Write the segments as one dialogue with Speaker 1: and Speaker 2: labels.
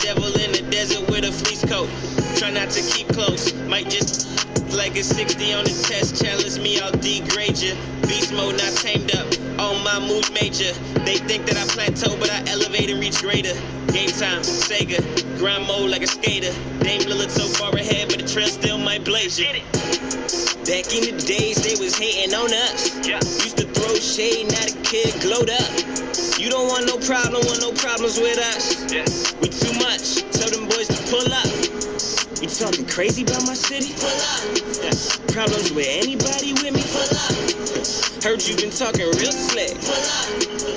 Speaker 1: Devil in the desert with a fleece coat. Try not to keep close. Might just like a 60 on the test. Challenge me, I'll degrade you. Beast mode not tamed up. All my moves major. They think that I plateau, but I elevate and reach greater. Game time, Sega. Grind mode like a skater. Dame Lillard so far ahead, but the trail still might blaze you. Back in the days, they was hating on us. Used to throw shade, now the kid glowed up. You don't want no problems with us. We too much, tell them boys to pull up. You talking crazy about my city? Pull up. Problems with anybody with me? Pull up. Heard you been talking real slick. Pull up.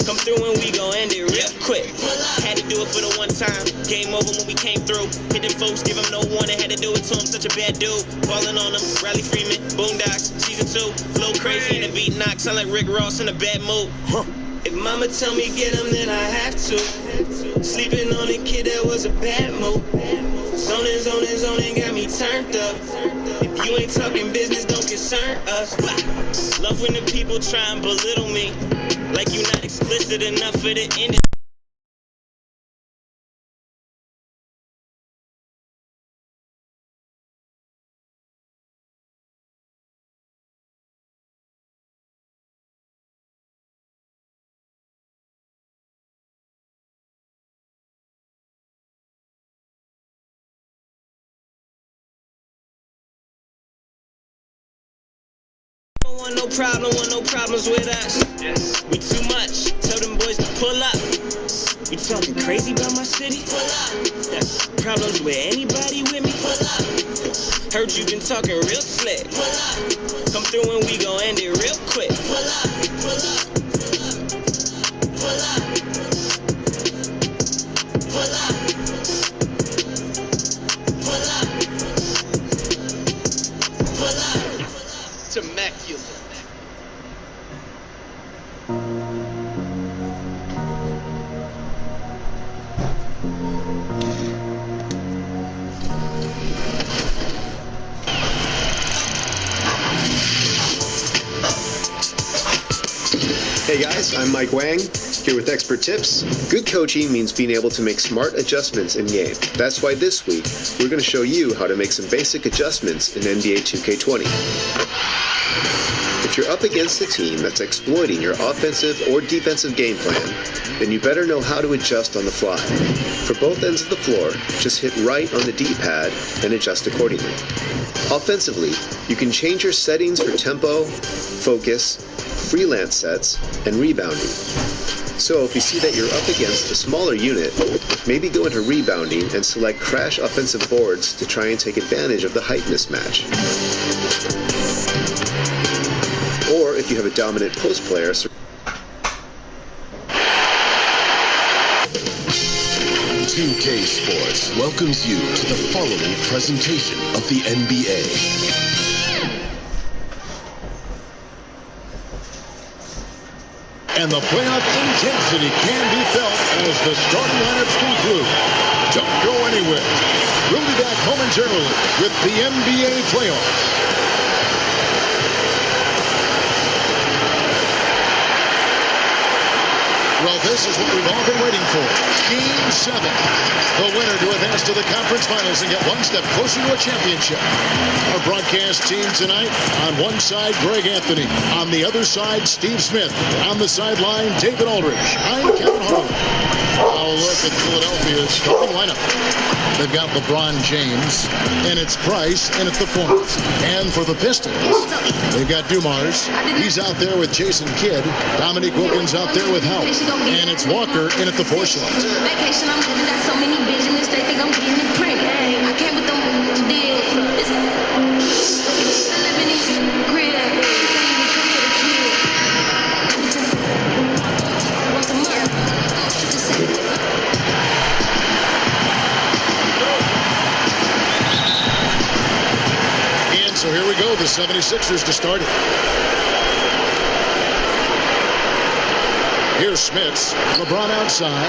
Speaker 1: Come through and we gon' end it real quick. Pull up. Had to do it for the one time. Game over when we came through. Hit them folks, give them no warning. Had to do it to him, such a bad dude. Falling on him, Riley Freeman, Boondocks, season 2. Flow crazy in the beat knock, sound like Rick Ross in a bad mood. If mama tell me get him, then I have to. Sleeping on a kid, that was a bad move. Zoning, got me turned up. If you ain't talking business, don't concern us. Love when the people try and belittle me. Like you not explicit enough for the industry. Want no problems with us. We too much, tell them boys to pull up. You talking crazy about my city? Pull up. Problems with anybody with me? Pull up. Heard you been talking real slick. Pull up. Come through and we gon' end it real quick. Pull up, pull up, pull up, pull up, pull up, pull up. It's immaculate.
Speaker 2: Hey guys, I'm Mike Wang, here with expert tips. Good coaching means being able to make smart adjustments in game. That's why this week, we're going to show you how to make some basic adjustments in NBA 2K20. If you're up against a team that's exploiting your offensive or defensive game plan, then you better know how to adjust on the fly. For both ends of the floor, just hit right on the D-pad and adjust accordingly. Offensively, you can change your settings for tempo, focus, freelance sets, and rebounding. So if you see that you're up against a smaller unit, maybe go into rebounding and select crash offensive boards to try and take advantage of the height mismatch. Or if you have a dominant post player,
Speaker 3: 2K Sports welcomes you to the following presentation of the NBA.
Speaker 4: And the playoff intensity can be felt as the starting lineups conclude. Don't go anywhere. We'll be back momentarily with the NBA playoffs. Well, this is what we've all been waiting for. Game 7. The winner to advance to the conference finals and get one step closer to a championship. Our broadcast team tonight, on one side, Greg Anthony. On the other side, Steve Smith. On the sideline, David Aldridge. I'm Kevin Harlan. I'll look at Philadelphia's starting lineup. They've got LeBron James, and it's Price, and it's the point. And for the Pistons, they've got Dumars. He's out there with Jason Kidd. Dominique Wilkins out there with Howe. And it's Walker in at the 4 slot.
Speaker 5: Vacation, I'm living, got so many Benjamins, they think I'm getting it pregnant. I came with them to deal. Living in the crib. Want some more?
Speaker 4: And so here we go, the 76ers to start it. Here's Smits. LeBron outside.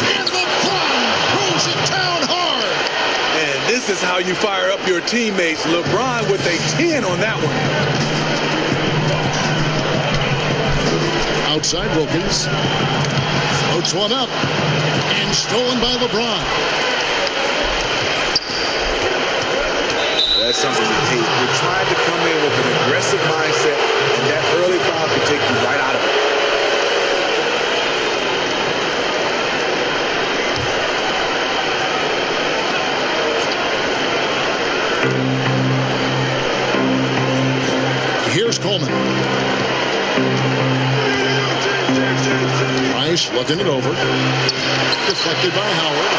Speaker 4: And LeBron pulls it down hard.
Speaker 6: And this is how you fire up your teammates. LeBron with a 10 on that one.
Speaker 4: Outside Wilkins. Floats one up. And stolen by LeBron.
Speaker 6: That's something you hate. You're trying to come in with an aggressive mindset, and that early foul can take you right out of it.
Speaker 4: Here's Coleman. Price looking it over. Deflected by Howard.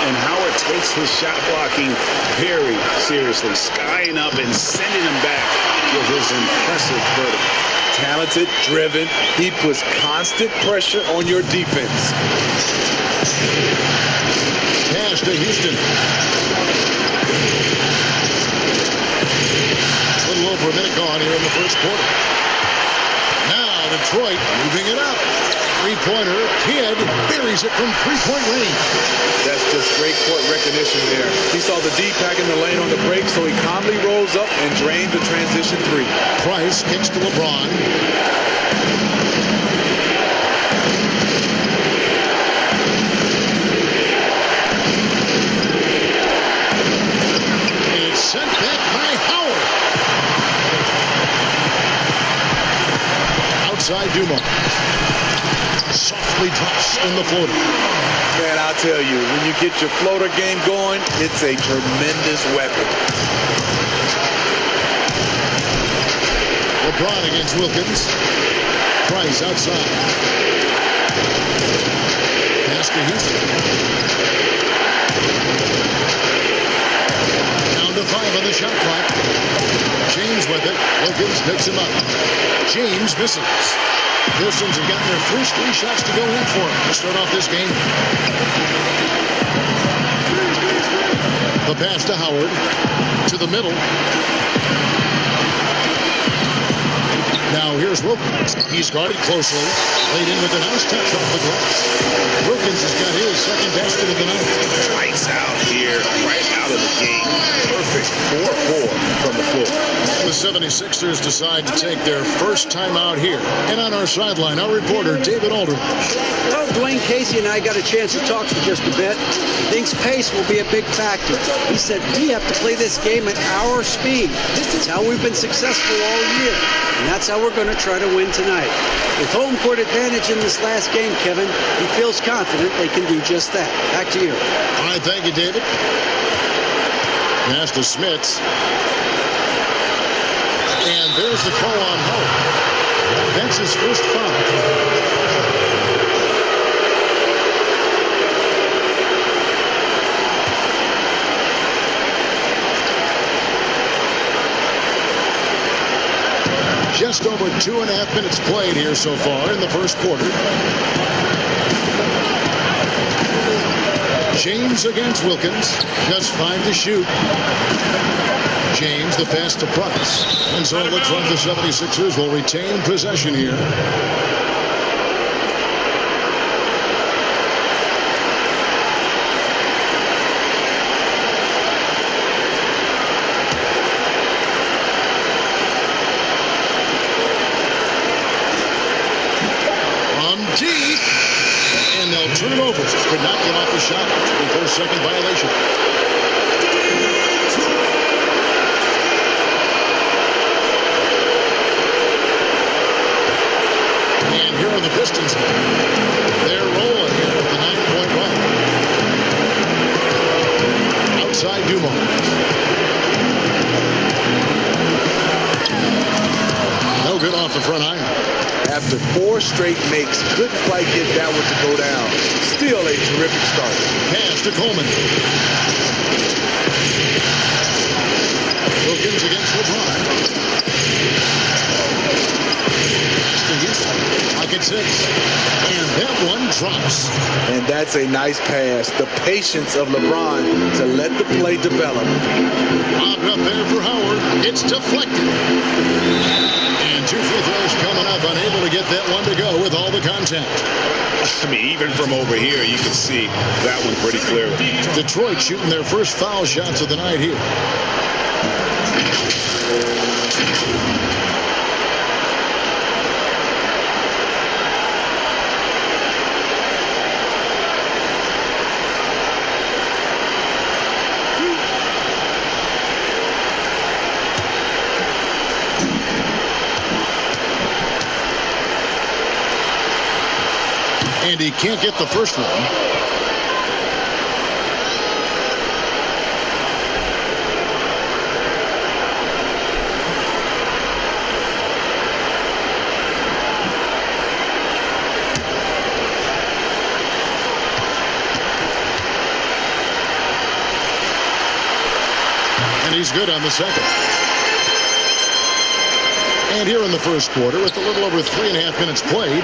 Speaker 7: And Howard takes his shot blocking very seriously, skying up and sending him back with his impressive vertical.
Speaker 6: Talented, driven. He puts constant pressure on your defense.
Speaker 4: Pass to Houston. A little over a minute gone here in the first quarter. Now Detroit moving it up. Three-pointer. Kidd buries it from three-point range.
Speaker 6: That's just great court recognition there. He saw the D pack in the lane on the break, so he calmly rolls up and drained the transition three.
Speaker 4: Price kicks to LeBron. It's sent back by Howard. Outside Dumont. Softly drops in the floater.
Speaker 6: Man, I'll tell you, when you get your floater game going, it's a tremendous weapon.
Speaker 4: LeBron against Wilkins. Price outside. Pass to Houston. Down to 5 on the shot clock. James with it. Wilkins picks him up. James misses. Pistons have gotten their first 3 shots to go in for him to start off this game. The pass to Howard. To the middle. Now here's Wilkins. He's guarded closely. Laid in with a nice touch off the glass. Wilkins has got his second basket of the night.
Speaker 7: Lights out here, right out of the game. Perfect 4-4 from the floor.
Speaker 4: The 76ers decide to take their first time out here. And on our sideline, our reporter, David Aldridge.
Speaker 8: Well, Dwayne Casey and I got a chance to talk for just a bit. Thinks pace will be a big factor. He said, we have to play this game at our speed. It's how we've been successful all year. And that's how we're going to try to win tonight. With home court advantage in this last game, Kevin, he feels confident they can do just that. Back to you.
Speaker 4: All right, thank you, David. Pass to Smits. And there's the call on Howard. That's his first foul. Just over 2.5 minutes played here so far in the first quarter. James against Wilkins. Just 5 to shoot. James, the pass to Price. And so it looks like the 76ers will retain possession here. Deep, and they'll turn it over. Could not get off the shot before second violation. And here are the Pistons. They're rolling here with the 9-point run. Outside Dumont. No good off the front iron.
Speaker 6: After 4 straight makes, couldn't quite get that one to go down. Still a terrific start.
Speaker 4: Pass to Coleman. Wilkins against LeBron. Pass to Houston. Pocket 6. And that one drops.
Speaker 6: And that's a nice pass. The patience of LeBron to let the play develop.
Speaker 4: Lobbed up there for Howard. It's deflected. And 2 free throws coming up, unable to get that one to go with all the contact.
Speaker 7: I mean, even from over here, you can see that one pretty clearly.
Speaker 4: Detroit shooting their first foul shots of the night here. he can't get the first one. And he's good on the second. And here in the first quarter, with a little over 3.5 minutes played,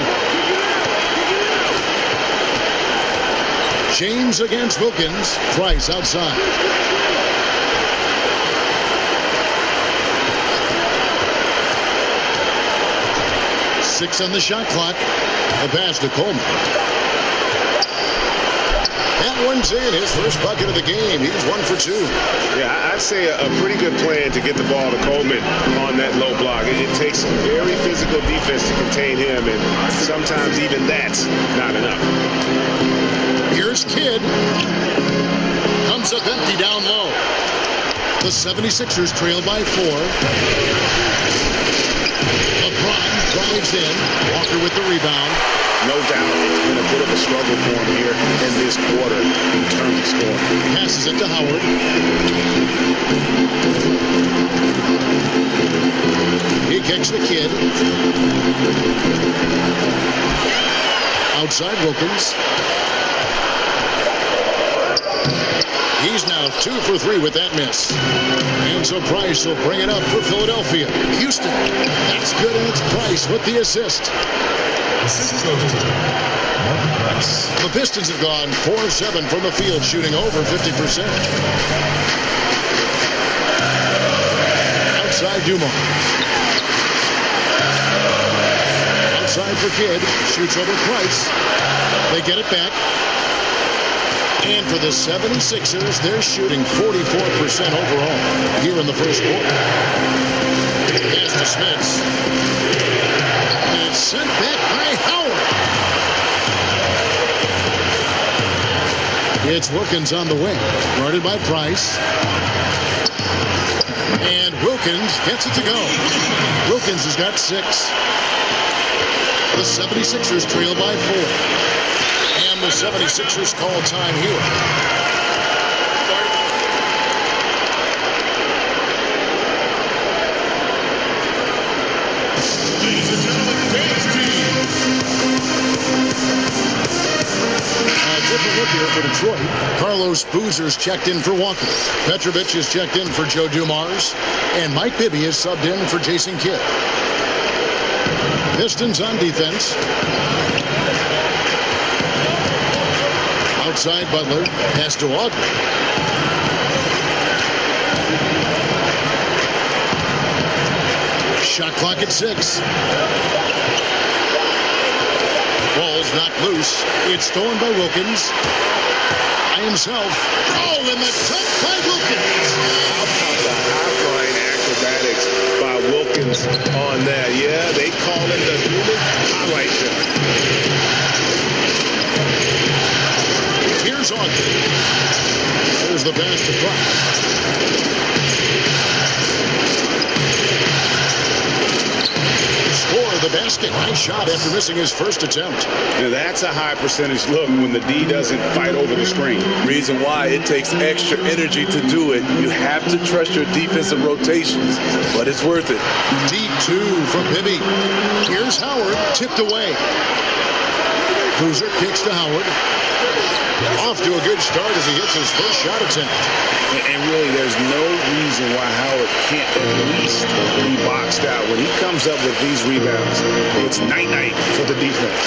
Speaker 4: James against Wilkins. Price outside. Six on the shot clock. The pass to Coleman. That one's in, his first bucket of the game. He's 1 for 2.
Speaker 7: Yeah, I'd say a pretty good plan to get the ball to Coleman on that low block. It takes some very physical defense to contain him, and sometimes even that's not enough.
Speaker 4: Here's Kidd. Comes up empty down low. The 76ers trail by 4. LeBron drives in. Walker with the rebound.
Speaker 7: No doubt it's been a bit of a struggle for him here in this quarter in terms of scoring.
Speaker 4: Passes it to Howard. He kicks the Kidd. Outside Wilkins. He's now 2 for 3 with that miss. And so Price will bring it up for Philadelphia. Houston. That's good, and it's Price with the assist. The Pistons have gone 4 of 7 from the field, shooting over 50%. Outside Dumont. Outside for Kidd. Shoots over Price. They get it back. And for the 76ers, they're shooting 44% overall here in the first quarter. Pass to Smith. And it's sent back by Howard. It's Wilkins on the wing, guarded by Price. And Wilkins gets it to go. Wilkins has got 6. The 76ers trail by 4. And the 76ers call time here.
Speaker 3: Ladies and gentlemen, dance team.
Speaker 4: Different look here for Detroit. Carlos Boozer's checked in for Walker. Petrovic is checked in for Joe Dumars. And Mike Bibby is subbed in for Jason Kidd. Pistons on defense. Outside Butler. Pass to Audrey. Shot clock at 6. Ball's knocked loose. It's stolen by Wilkins. By himself. Oh, and the cut by Wilkins.
Speaker 7: How about the high-flying acrobatics by Wilkins on that? Yeah, they call it the human highlight shot.
Speaker 4: Here's Audrey. There's the pass to Price. Score the basket. Nice shot after missing his first attempt.
Speaker 7: Now that's a high percentage look when the D doesn't fight over the screen.
Speaker 6: Reason why it takes extra energy to do it. You have to trust your defensive rotations, but it's worth it.
Speaker 4: Deep 2 from Bibby. Here's Howard, tipped away. Boozer kicks to Howard. Off to a good start as he hits his first shot attempt.
Speaker 7: And really, there's no reason why Howard can't at least be boxed out. When he comes up with these rebounds, it's night-night for the defense.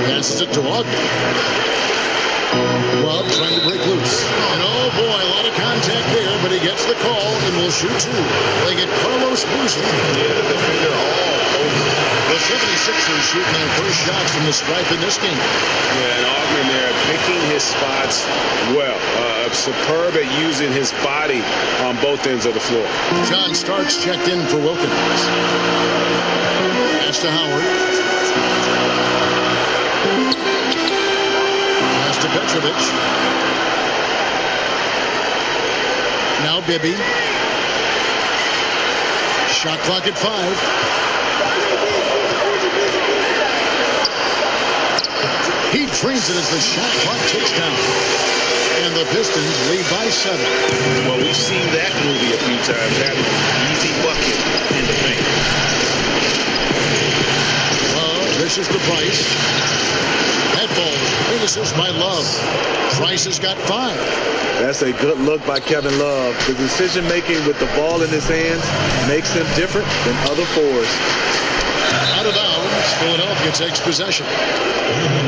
Speaker 4: Passes it to Audrey. Well, trying to break loose. And oh boy, a lot of contact there, but he gets the call and will shoot 2. They get Carlos Boozer.
Speaker 7: Yeah, the defender all over.
Speaker 4: The 76ers shooting their first shots from the stripe in this game.
Speaker 7: Yeah, and Augman there picking his spots well. Superb at using his body on both ends of the floor.
Speaker 4: John Starks checked in for Wilkins. Pass to Howard. Pass to Petrovic. Now Bibby. Shot clock at 5. He drains it as the shot clock ticks down. And the Pistons lead by 7.
Speaker 7: Well, we've seen that movie a few times. That easy bucket in the paint.
Speaker 4: This is the Price. Head ball. Finishes by Love. Price has got 5.
Speaker 6: That's a good look by Kevin Love. The decision making with the ball in his hands makes him different than other fours.
Speaker 4: Out of bounds. Philadelphia takes possession.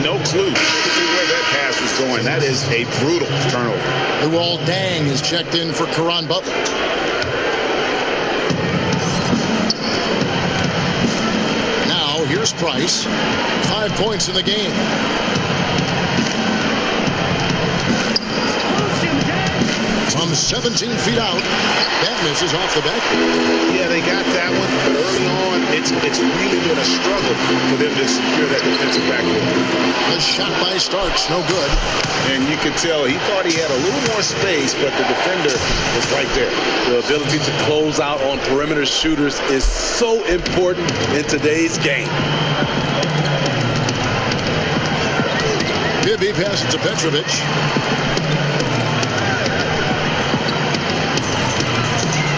Speaker 7: No clue where that pass was going. That is a brutal turnover.
Speaker 4: Luol Deng is checked in for Caron Butler. Now here's Price. 5 points in the game. From 17 feet out. That misses off the back.
Speaker 7: Yeah, they got that one, but early on, it's really been a struggle for them to secure that defensive backboard.
Speaker 4: The shot by Starks, no good.
Speaker 7: And you could tell he thought he had a little more space, but the defender was right there.
Speaker 6: The ability to close out on perimeter shooters is so important in today's game.
Speaker 4: Bibby passes to Petrovic.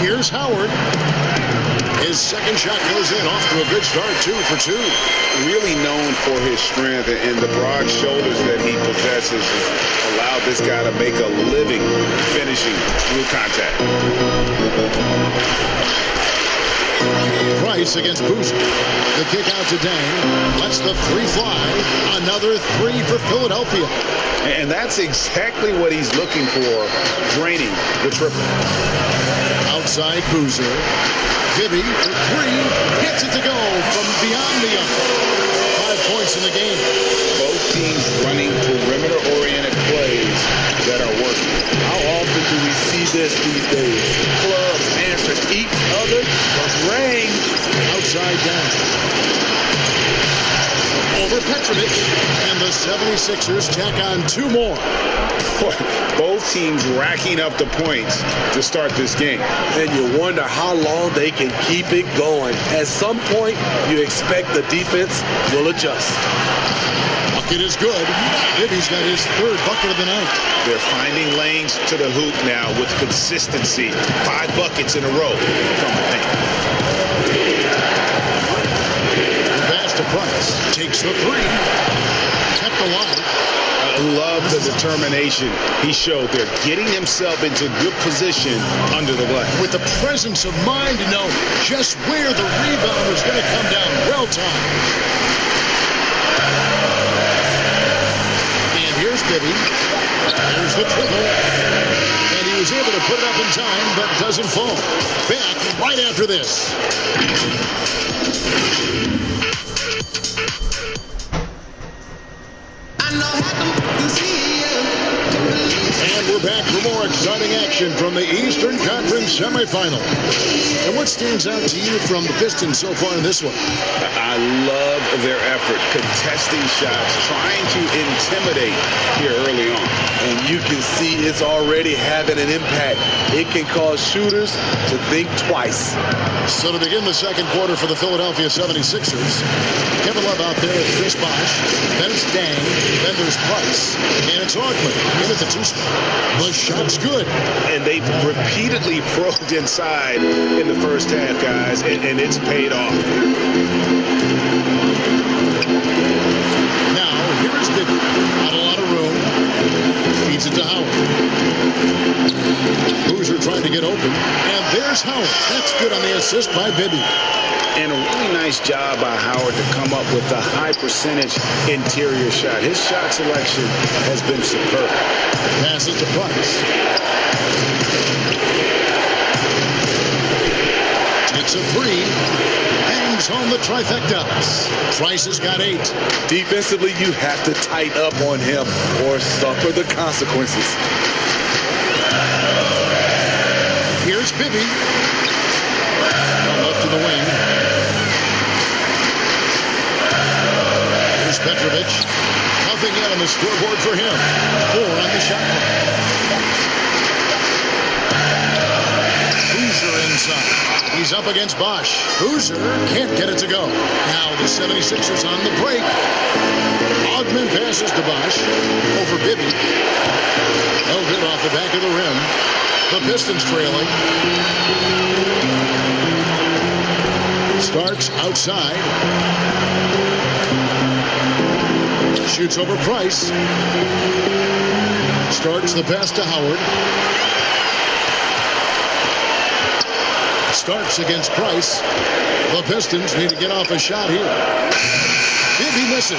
Speaker 4: Here's Howard. His second shot goes in, off to a good start, 2 for 2.
Speaker 7: Really known for his strength and the broad shoulders that he possesses allowed this guy to make a living finishing through contact.
Speaker 4: Price against Boozer. The kick out to Dang. Lets the 3 fly. Another 3 for Philadelphia.
Speaker 7: And that's exactly what he's looking for, draining the triple.
Speaker 4: Outside Boozer. Bibby for 3. Gets it to go from beyond the arc. 5 points in the game.
Speaker 7: Both teams running perimeter-oriented plays that are working.
Speaker 6: How often do we see this these days? Clubs answer each other from range.
Speaker 4: Outside down. Over Petrovic. And the 76ers tack on 2 more.
Speaker 7: Both teams racking up the points to start this game.
Speaker 6: And you wonder how long they can keep it going. At some point, you expect the defense will adjust.
Speaker 4: Bucket is good. Bibby's got his 3rd bucket of the night.
Speaker 7: They're finding lanes to the hoop now with consistency. 5 buckets in a row from the paint.
Speaker 4: Pass to Price. Takes the 3. Kept alive.
Speaker 7: I love the determination he showed there, getting himself into good position under the glass.
Speaker 4: With the presence of mind to know just where the rebound was going to come down. Well timed. And here's Bibby. There's the triple. And he was able to put it up in time, but doesn't fall. Back right after this. And we're back for more exciting action from the Eastern Conference semifinal. And what stands out to you from the Pistons so far in this one?
Speaker 7: I love their effort, contesting shots, trying to intimidate here early on.
Speaker 6: And you can see it's already having an impact. It can cause shooters to think twice.
Speaker 4: So to begin the second quarter for the Philadelphia 76ers, Kevin Love out there with Chris Bosh, then it's Dang, then there's Price, and it's Augman in at the 2 spot. The shot's good.
Speaker 7: And they've repeatedly probed inside in the first half, guys, and it's paid off.
Speaker 4: Now, here's Bibby. Not a lot of room. Feeds it to Howard. Boozer trying to get open. And there's Howard. That's good on the assist by Bibby.
Speaker 7: And a really nice job by Howard to come up with a high percentage interior shot. His shot selection has been superb.
Speaker 4: Passes to Price. Takes a 3. Hangs home the trifecta. Price has got 8.
Speaker 6: Defensively, you have to tighten up on him or suffer the consequences.
Speaker 4: Here's Bibby. Left to the wing. Here's Petrovic. Nothing yet on the scoreboard for him. 4 on the shot clock. Boozer Boozer inside. He's up against Bosch. Boozer can't get it to go. Now the 76ers on the break. Ogman passes to Bosch over Bibby. No good off the back of the rim. The Pistons trailing. Starks outside. Shoots over Price. Starks the pass to Howard. Starks against Price. The Pistons need to get off a shot here. Bibby misses.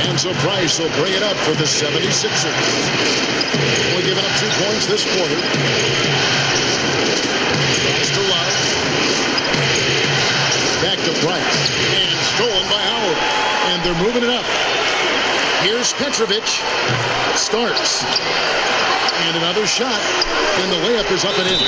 Speaker 4: And so Price will bring it up for the 76ers. Only giving up 2 points this quarter. Price to Love. Back to Price. And stolen by Howard. And they're moving it up. Here's Petrovic. Starks. And another shot. And the layup is up and in.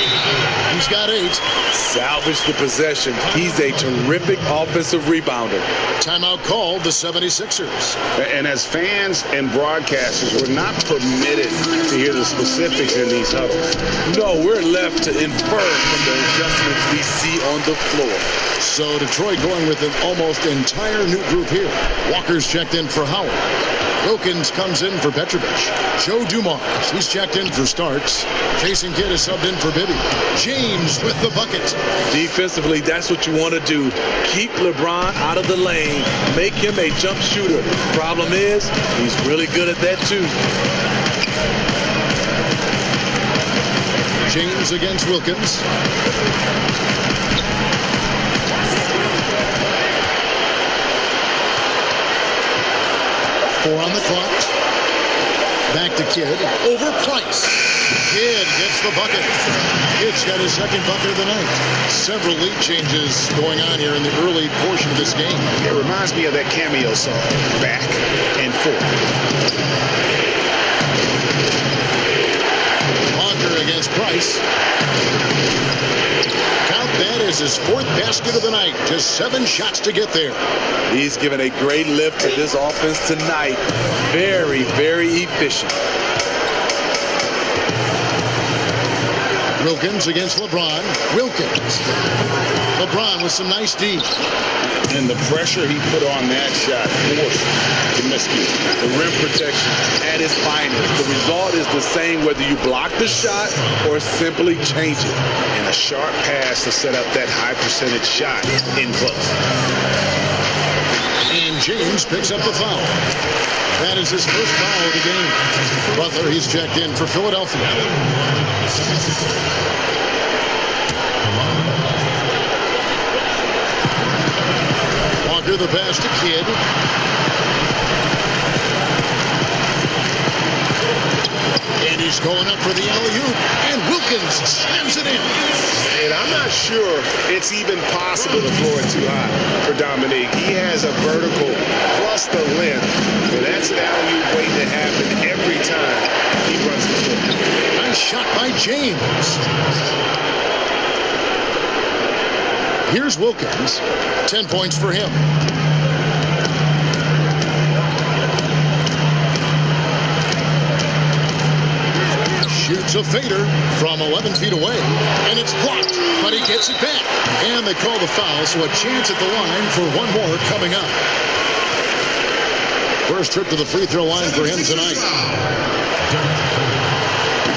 Speaker 4: He's got 8.
Speaker 6: Salvage the possession. He's a terrific offensive rebounder.
Speaker 4: Timeout called the 76ers.
Speaker 7: And as fans and broadcasters, we're not permitted to hear the specifics in these huddles.
Speaker 6: No, we're left to infer from the adjustments we see on the floor.
Speaker 4: So Detroit going with an almost entire new group here. Walker's checked in for Howard. Wilkins comes in for Petrovic. Joe Dumars, he's checked in for Starks. Jason Kidd is subbed in for Bibby. James with the bucket.
Speaker 6: Defensively, that's what you want to do. Keep LeBron out of the lane. Make him a jump shooter. Problem is, he's really good at that too.
Speaker 4: James against Wilkins. 4 on the clock. Back to Kidd. Over Price. Kidd gets the bucket. Kidd's got his second bucket of the night. Several lead changes going on here in the early portion of this game.
Speaker 7: It reminds me of that cameo song, Back and Forth.
Speaker 4: Walker against Price. Count that as his 4th basket of the night. Just 7 shots to get there.
Speaker 6: He's given a great lift to this offense tonight. Very, very efficient.
Speaker 4: Wilkins against LeBron. Wilkins. LeBron with some nice D.
Speaker 7: And the pressure he put on that shot forced the miscue.
Speaker 6: The rim protection at its finest. The result is the same whether you block the shot or simply change it.
Speaker 7: And a sharp pass to set up that high percentage shot in close.
Speaker 4: And James picks up the foul. That is his first foul of the game. Butler, he's checked in for Philadelphia. Walker the pass to Kidd. And he's going up for the alley-oop. And Wilkins slams it in.
Speaker 7: And I'm not sure it's even possible to throw it too high for Dominique. He has a vertical plus the length. And that's an alley-oop waiting to happen every time he runs the floor.
Speaker 4: Nice shot by James. Here's Wilkins. 10 points for him. Shoots a fader from 11 feet away, and it's blocked, but he gets it back. And they call the foul, so a chance at the line for one more coming up. First trip to the free throw line for him tonight.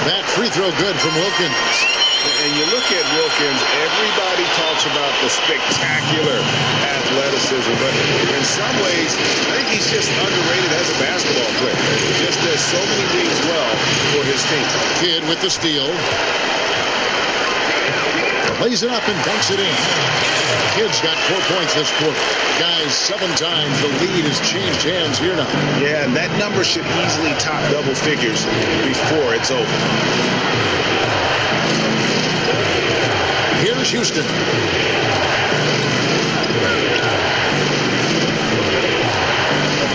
Speaker 4: That free throw good from Wilkins.
Speaker 7: And you look at Wilkins, everybody talks about the spectacular athleticism, but in some ways, I think he's just underrated as a basketball player. He just does so many things well for his team.
Speaker 4: Kidd with the steal. Lays it up and dunks it in. Kidd's got 4 points this quarter. Guys, 7 times the lead has changed hands here now.
Speaker 7: Yeah, and that number should easily top double figures before it's over.
Speaker 4: Here's Houston.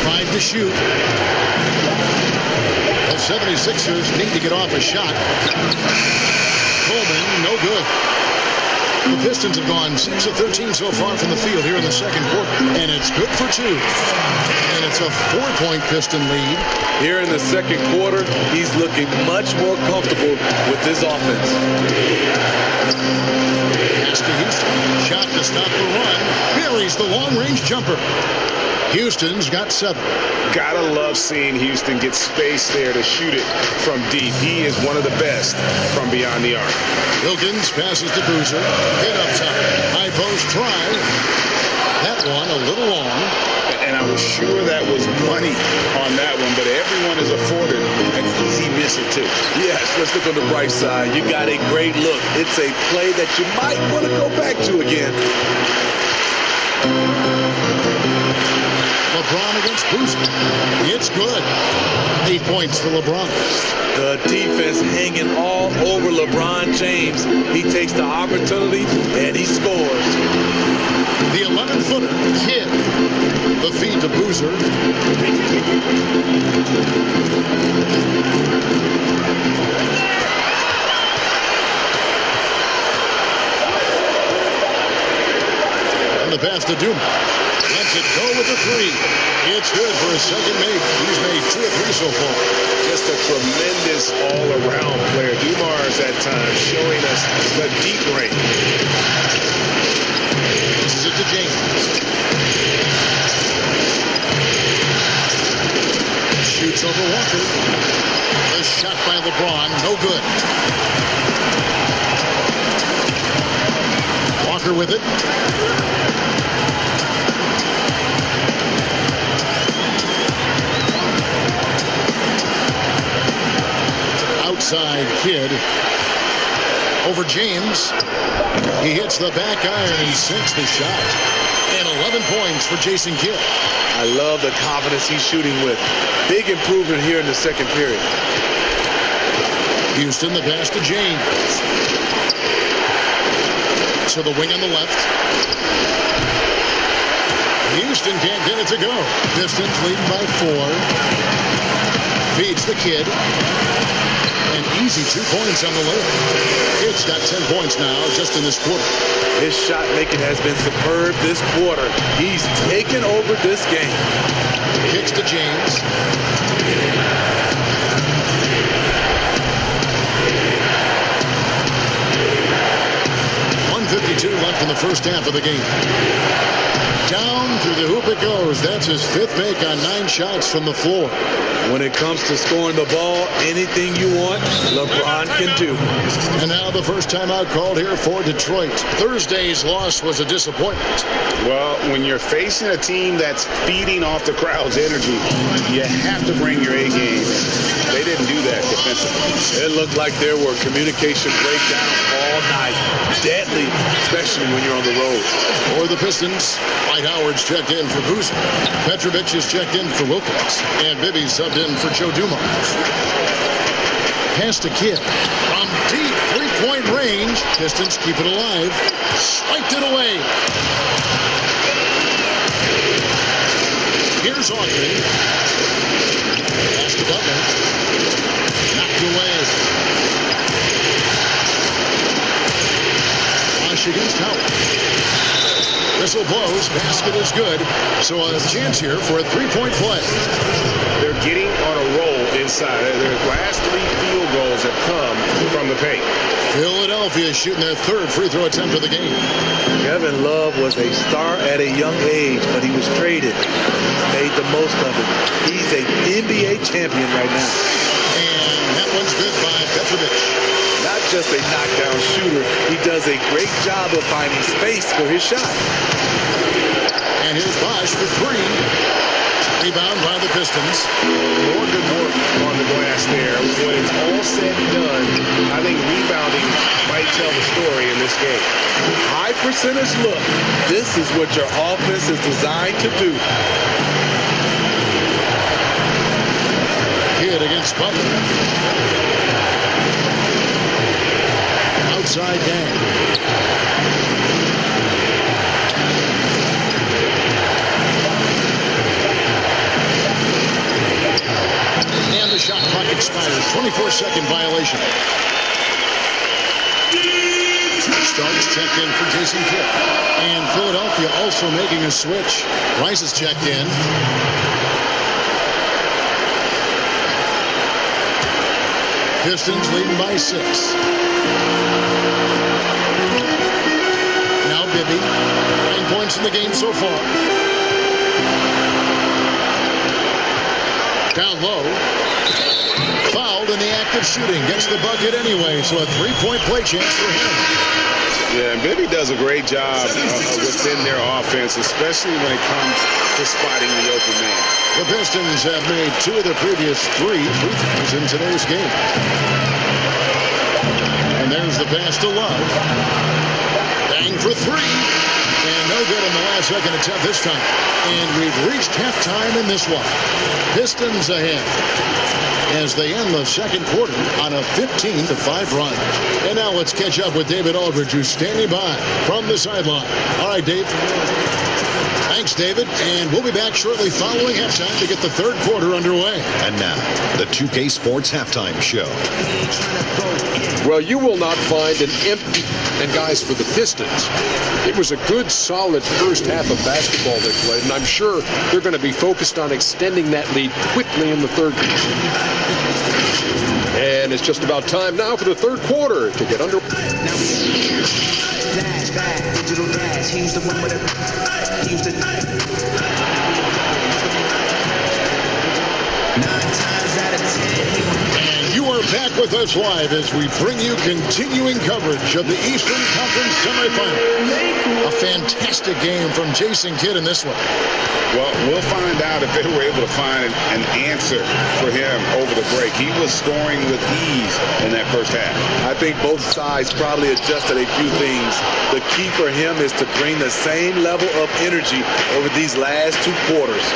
Speaker 4: Five to shoot. The 76ers need to get off a shot. Coleman, no good. The Pistons have gone 6 of 13 so far from the field here in the second quarter, and it's good for 2. And it's a 4-point Piston lead.
Speaker 6: Here in the second quarter, he's looking much more comfortable with this offense.
Speaker 4: Pass to Houston. Shot to stop the run. Buries the long-range jumper. Houston's got 7.
Speaker 7: Gotta love seeing Houston get space there to shoot it from deep. He is one of the best from beyond the arc.
Speaker 4: Wilkins passes to Boozer. Hit up top. High post try. That one a little long.
Speaker 7: And I was sure that was money on that one, but everyone is afforded an easy miss or two.
Speaker 6: Yes, let's look on the bright side. You got a great look. It's a play that you might want to go back to again.
Speaker 4: LeBron against Boozer. It's good. 8 points for LeBron.
Speaker 6: The defense hanging all over LeBron James. He takes the opportunity and he scores.
Speaker 4: The 11-footer, Kidd. The feed to Boozer. And the pass to Duma. Lets it go with the 3. It's good for his second make. He's made 2 of 3 so far.
Speaker 7: Just a tremendous all-around player. Dumars at times showing us the deep range.
Speaker 4: This is it to James. Shoots over Walker. A shot by LeBron. No good. Walker with it. Outside Kidd. Over James. He hits the back iron and sinks the shot. And 11 points for Jason Kidd.
Speaker 6: I love the confidence he's shooting with. Big improvement here in the second period.
Speaker 4: Houston, the pass to James. To the wing on the left. Houston can't get it to go. Pistons leading by 4. Feeds the Kid. An easy 2 points on the layup. Kid's got 10 points now just in this quarter.
Speaker 6: His shot making has been superb this quarter. He's taken over this game.
Speaker 4: Kicks to James. .152 left in the first half of the game. Down through the hoop it goes. That's his 5th make on 9 shots from the floor.
Speaker 6: When it comes to scoring the ball, anything you want, LeBron can do.
Speaker 4: And now the first timeout called here for Detroit. Thursday's loss was a disappointment.
Speaker 7: Well, when you're facing a team that's feeding off the crowd's energy, you have to bring your A game. They didn't do that defensively.
Speaker 6: It looked like there were communication breakdowns all night. Deadly, especially when you're on the road.
Speaker 4: For the Pistons, Dwight Howard's checked in for Boozer. Petrovic is checked in for Wilkins. And Bibby subbed in for Joe Dumars. Pass to Kidd. From deep 3-point range. Pistons keep it alive. Swiped it away. Here's Autry. Pass to Butler. Knocked away. Wash against Howard. Whistle blows. Basket is good. So a chance here for a 3-point play.
Speaker 7: They're getting on a roll inside. Their last 3 field goals have come from the paint.
Speaker 4: Philadelphia shooting their 3rd free throw attempt of the game.
Speaker 6: Kevin Love was a star at a young age, but he was traded. Made the most of it. He's an NBA champion right now.
Speaker 4: And that one's good by Petrovic.
Speaker 6: Not just a knockdown shooter, he does a great job of finding space for his shot.
Speaker 4: And here's Bosch for 3. Rebound by the Pistons.
Speaker 7: More good work on the glass there. When it's all said and done, I think rebounding might tell the story in this game.
Speaker 6: High percentage look. This is what your offense is designed to do.
Speaker 4: Kidd against Butler. Outside gang. And the shot clock expires. 24-second violation. starts. Checked in for Jason Kidd. And Philadelphia also making a switch. Rice is checked in. Pistons leading by 6. Now Bibby. 9 points in the game so far. Down low. Fouled in the act of shooting. Gets the bucket anyway, so a 3-point play chance for him.
Speaker 7: Yeah, and Bibby does a great job within their offense, especially when it comes to spotting the open man.
Speaker 4: The Pistons have made 2 of the previous 3 free throws in today's game. And there's the pass to Love. Bang for 3. And no good on the last second attempt this time. And we've reached halftime in this one. Pistons ahead as they end the second quarter on a 15-5 run. And now let's catch up with David Aldridge, who's standing by from the sideline. All right, Dave. Thanks, David. And we'll be back shortly following halftime to get the third quarter underway.
Speaker 9: And now, the 2K Sports Halftime Show.
Speaker 10: Well, you will not find an empty, and guys, for the Pistons, it was a good, solid first half of basketball they played, and I'm sure they're going to be focused on extending that lead quickly in the third quarter. And it's just about time now for the third quarter to get under.
Speaker 11: Digital dash, he was the one with it. He was the 9 times out of 10.
Speaker 4: And you are back with us live as we bring you continuing coverage of the Eastern Conference semifinal. A fantastic game from Jason Kidd in this one.
Speaker 7: Well, we'll find out if they were able to find an answer for him over the break. He was scoring with ease in that first half.
Speaker 6: I think both sides probably adjusted a few things. The key for him is to bring the same level of energy over these last 2 quarters.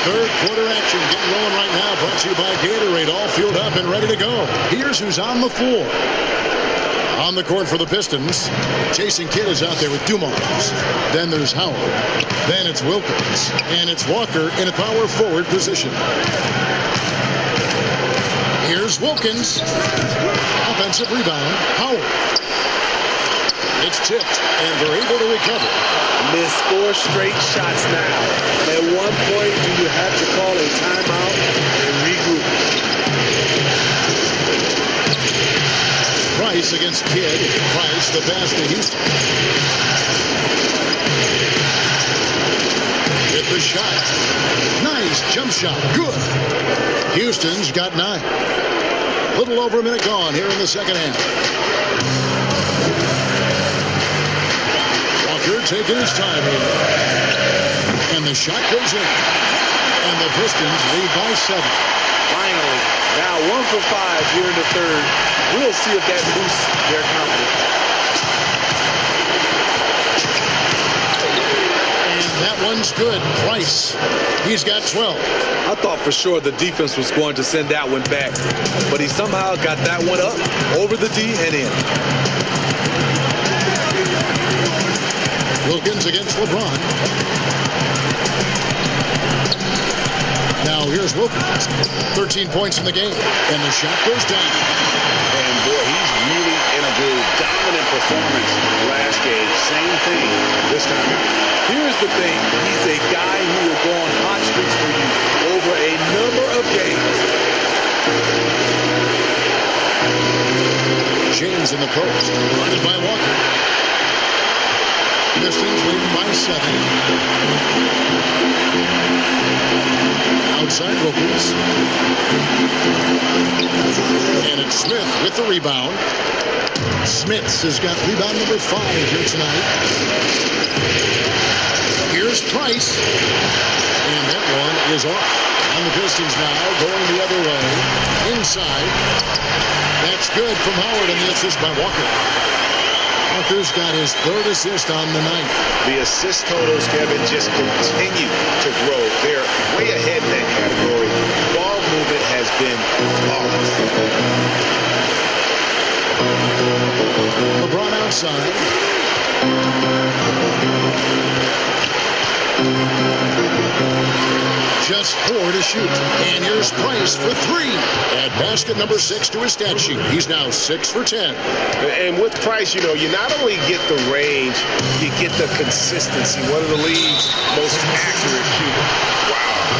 Speaker 4: Third quarter action getting rolling right now. Brought to you by Gatorade. All fueled up and ready to go. Here's who's on the floor. On the court for the Pistons, Jason Kidd is out there with Dumars. Then there's Howard. Then it's Wilkins. And it's Walker in a power forward position. Here's Wilkins. Offensive rebound. Howard. It's tipped, and they're able to recover.
Speaker 6: Missed 4 straight shots now. At one point, do you have to call a timeout and regroup?
Speaker 4: Price against Kidd. Price, the pass to Houston. Hit the shot. Nice jump shot. Good. Houston's got 9. Little over a minute gone here in the second half. Walker taking his time here. And the shot goes in. And the Pistons lead by 7.
Speaker 6: Finally. Now 1 for 5 here in the third. We'll see if that boosts their confidence.
Speaker 4: And that one's good. Price. He's got 12.
Speaker 6: I thought for sure the defense was going to send that one back, but he somehow got that one up over the D and in.
Speaker 4: Wilkins against LeBron. Now here's Wilkins. 13 points in the game. And the shot goes down.
Speaker 7: And boy, he's really in a groove. Dominant performance last game. Same thing this time out.
Speaker 6: Here's the thing. He's a guy who will go on hot streaks for you over a number of games.
Speaker 4: James in the post. Guarded by Walker. Pistons leading by 7. Outside Wilkins. And it's Smith with the rebound. Smith has got rebound number 5 here tonight. Here's Price. And that one is off. And the Pistons now going the other way. Inside. That's good from Howard, and the assist by Walker. Walker's got his 3rd assist on the night.
Speaker 7: The assist totals, Kevin, just continue to grow. They're way ahead in that category. Ball movement has been flawless.
Speaker 4: LeBron outside. Just 4 to shoot. And here's Price for 3. Add basket number 6 to his stat sheet. He's now 6 for 10.
Speaker 7: And with Price, you know, you not only get the range, you get the consistency. One of the league's most accurate shooters.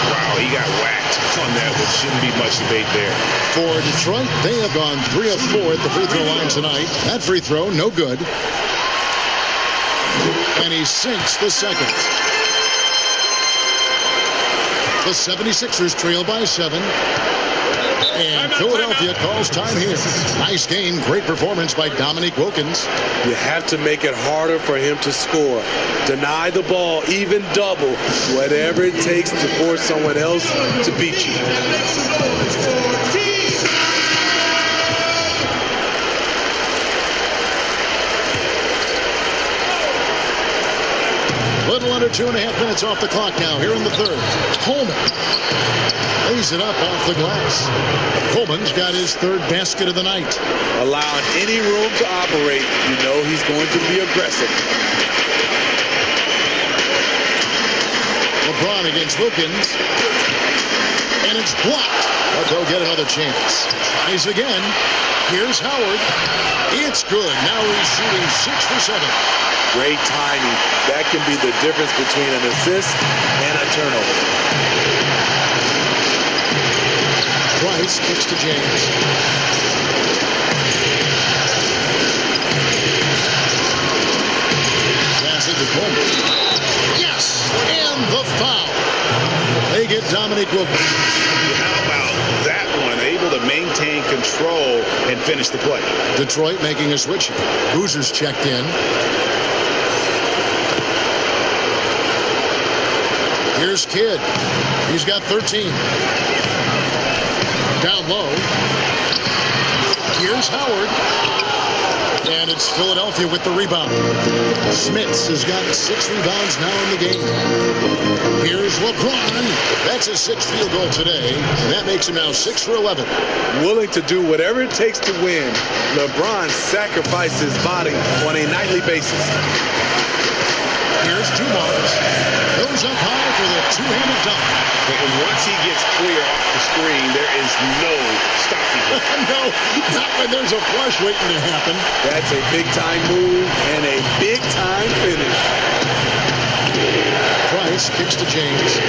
Speaker 7: Wow, he got whacked on that, which shouldn't be much debate there.
Speaker 4: For Detroit, they have gone 3 of 4 at the free throw line tonight. That free throw, no good. And he sinks the second. The 76ers trail by 7. And Philadelphia calls time here. Nice game, great performance by Dominique Wilkins.
Speaker 6: You have to make it harder for him to score. Deny the ball, even double, whatever it takes to force someone else to beat you.
Speaker 4: Little under 2.5 minutes off the clock now here in the third. Coleman lays it up off the glass. Coleman's got his 3rd basket of the night.
Speaker 6: Allowing any room to operate, you know he's going to be aggressive.
Speaker 4: LeBron against Wilkins. And it's blocked. But they'll get another chance. Tries again. Here's Howard. It's good. Now he's shooting 6 for 7.
Speaker 6: Great timing. That can be the difference between an assist and a turnover.
Speaker 4: Price kicks to James. Pass it to Coleman. Yes! And the foul. They get Dominique Wilkins.
Speaker 7: How about that one? Able to maintain control and finish the play.
Speaker 4: Detroit making a switch. Boozer's checked in. Here's Kidd. He's got 13. Down low. Here's Howard. And it's Philadelphia with the rebound. Smits has got 6 rebounds now in the game. Here's LeBron. That's his 6th field goal today. And that makes him now 6 for 11.
Speaker 6: Willing to do whatever it takes to win, LeBron sacrificed his body on a nightly basis.
Speaker 4: Here's Dumars. Goes up high for the 2-handed dunk.
Speaker 7: And once he gets clear off the screen, there is no stopping him.
Speaker 4: No, not when there's a flush waiting to happen.
Speaker 6: That's a big-time move and a big-time finish.
Speaker 4: Price kicks to James.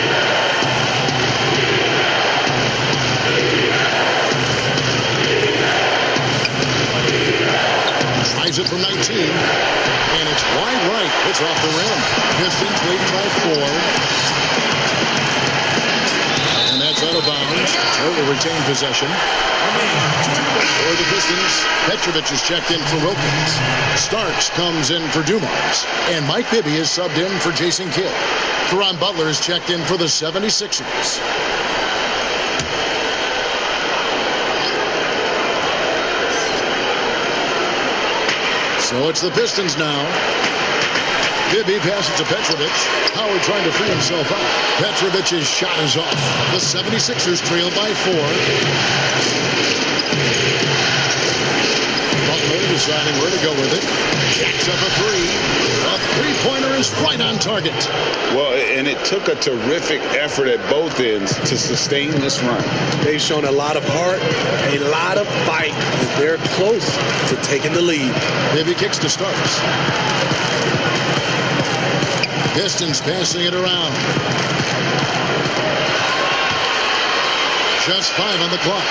Speaker 4: Tries it from 19. And it's wide right. It's off the rim. Pistons leading by 4. And that's out of bounds. Detroit will retain possession. For the Pistons, Petrovic is checked in for Wilkins. Starks comes in for Dumars. And Mike Bibby is subbed in for Jason Kidd. Caron Butler is checked in for the 76ers. So it's the Pistons now. Bibby passes to Petrovic. Howard trying to free himself up. Petrovic's shot is off. The 76ers trail by 4. Butler deciding where to go with it. Jacks up a 3. A three-pointer is right on target.
Speaker 7: Well, and it took a terrific effort at both ends to sustain this run.
Speaker 6: They've shown a lot of heart, a lot of fight. They're close to taking the lead.
Speaker 4: Bibby kicks to Starks. Pistons passing it around. Just 5 on the clock.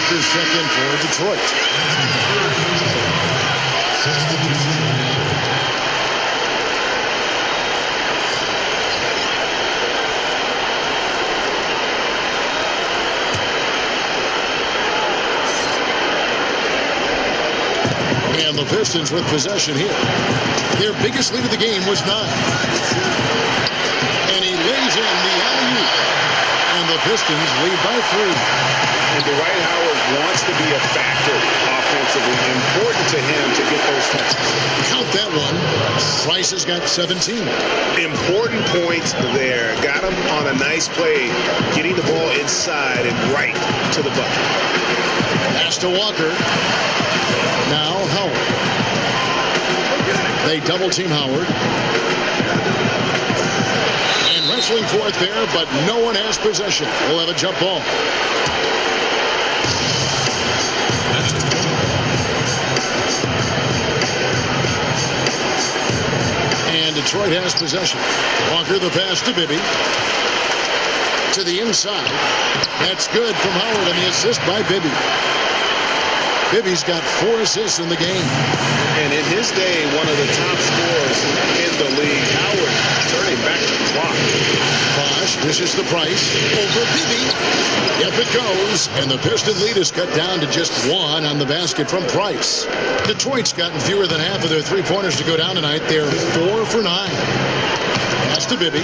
Speaker 4: Walker's check in for Detroit. And the Pistons with possession here. Their biggest lead of the game was 9. And he lays in the alley-oop. And the Pistons lead by 3.
Speaker 7: And Dwight Howard wants to be a factor offensively. Important to him to get those touches.
Speaker 4: Count that one. Price has got 17.
Speaker 7: Important points there. Got him on a nice play, getting the ball inside and right to the bucket.
Speaker 4: Pass to Walker. Now Howard. They double team Howard. And wrestling for it there, but no one has possession. We'll have a jump ball. And Detroit has possession. Walker the pass to Bibby. To the inside. That's good from Howard, and the assist by Bibby. Bibby's got 4 assists in the game.
Speaker 7: And in his day, one of the top scorers in the league. Howard turning back the clock.
Speaker 4: Bosch dishes the Price over Bibby. Up it goes, and the Piston lead is cut down to just 1 on the basket from Price. Detroit's gotten fewer than half of their three-pointers to go down tonight. They're 4 for 9. Pass to Bibby.